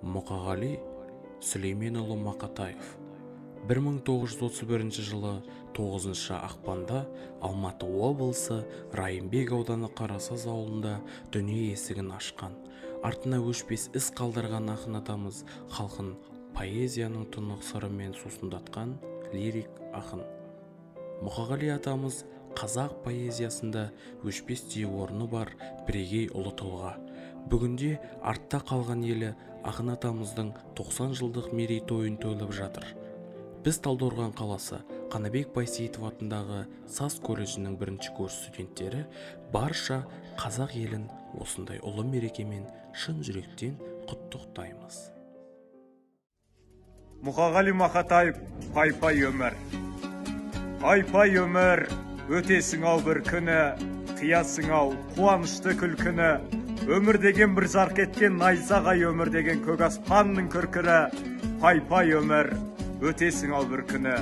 Мұқағали Сүлейменұлы Мақатаев 1931 жылы 9 ақпанда Алматы облысы Райымбек ауданы Қарасаз ауылында дүние есігін ашқан. Артына өшпес із қалдырған ақын атамыз халқын поэзияның тұнық сырымен сусындатқан лирик ақын. Мұқағали атамыз қазақ поэзиясында өшпестей орны бар бірегей ұлы тұлға. Бүгінде артта қалған елі ақын атамыздың 90 жылдық мерейтойын тойлап жатыр. Біз Талдықорған қаласы Қанабек Байсейітов атындағы Саз колледжінің 1-ші курс студенттері барша қазақ елін осындай ұлы мерекемен шын жүректен құттықтаймыз. Мұқағали Мақатаев пай-пай өмір. Пай-пай өмір, өтесің-ау бір күні, қиясың-ау қуанышты күлкіні. Өмір деген бір жарқ еткен найзағай, өмір деген көк аспанның күркірі. Пай-пай өмір, өтесің-ау бір күні.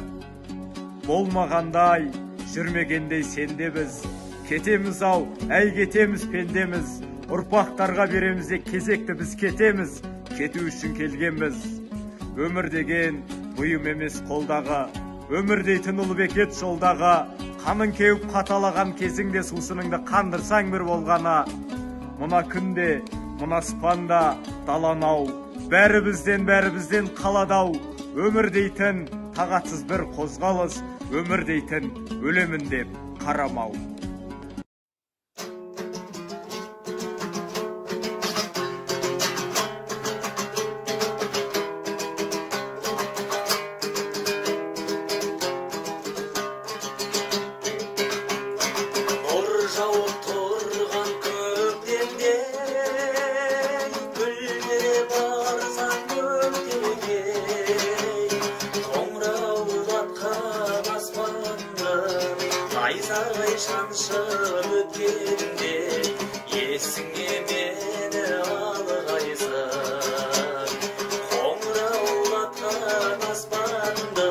Болмағандай, жүрмегендей сенде біз. Кетеміз-ау, әй кетеміз пендеміз. Ұрпақтарға береміз де кезекті біз кетеміз. Кету үшін келгенбіз. Өмір деген бұйым емес қолдағы. Өмір дейтін ұлы бекет жолдағы. Қанын кеуіп қаталаған кезіңде сусыныңды қандырсаң бір болғана. Мұна күнде, мұна аспанда, даланау, бәрі-бізден қаладау. Өмір дейтін тағатсыз бір қозғалыс, өмір дейтін өлемін деп қарамау. Найзағай шаншып өткенде есіңе мені алғайсың. Қоңыраулатқан аспанды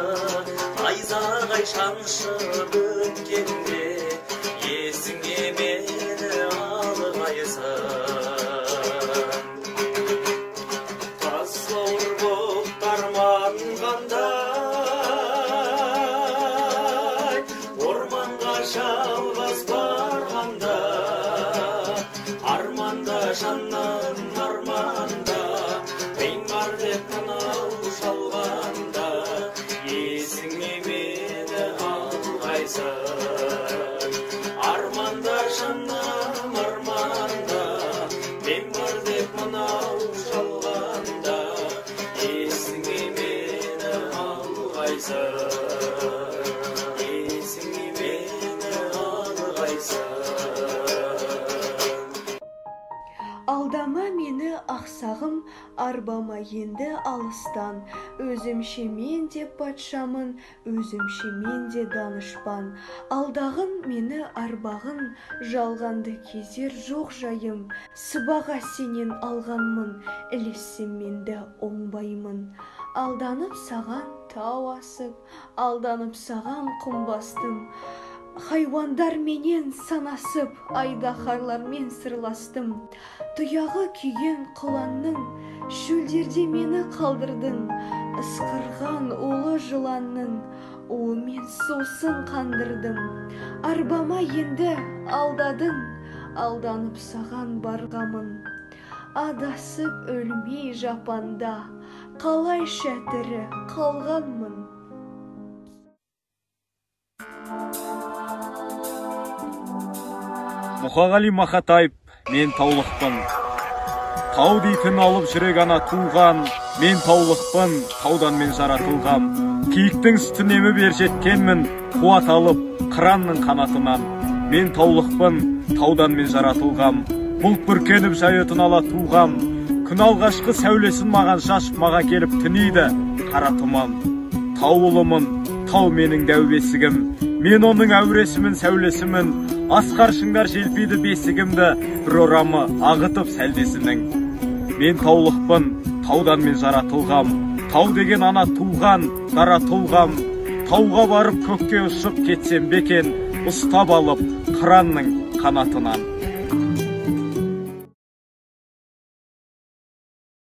найзағай шаншып өткенде есіңе мені алғайсың. Тас бауыр боп тарманғанда жалғыз барғанда, арманда жаннан арманда, мен бар деп мынау жалғанда, есіңе мені алғайсың. Арманда жаннан арманда, мен бар деп мынау жалғанда, есіңе мені алғайсың. Алдама мені ақсағым, арбама енді алыстан. Өзімше мен де патшамын, өзімше мен де данышпан. Алдағын мені арбағын, жалғанды кезер жоқ жайым. Сыбаға сенен алғанмын, ілессем менді оңбаймын. Алданып саған тау асып, алданып саған құм бастым. Хайуандар менен санасып, айдаһарлармен сырластым. Тұяғы күйген құланның, шөлдерде мені қалдырдың. Ысқырған улы жыланның, уымен сусын қандырдым. Арбама енді алдадың, алданып саған барғамын. Адасып өлмей жапанда, қалайша тірі қалғанмын. Мұқағали Мақатаев, мен таулықпын. Тау дейтін алып жүрек ана туған, мен таулықпын, таудан мен жаратылғам. Киіктің сүтін еміп ержеткенмін, қуат алып қыранның қанатынан. Мен таулықпын, таудан мен жаратылғам. Бұлт бүркеніп жайытын ала туғам. Күн алғашқы сәулесін маған шашып, маға келіп түнейді қара тұман. Тау ұлымын, тау менің дәу бесігім. Мен оның әуресімін, сәулесімін. Асқар шыңдар желпейді бесігімді, бір орамы ағытып сәлдесінің. Мен таулықпын, таудан мен жаратылғам. Тау деген ана туған, дара тұлғам. Тауға барып көкке ұшып кетсем бекен, ұстап алып қыранның қанатынан.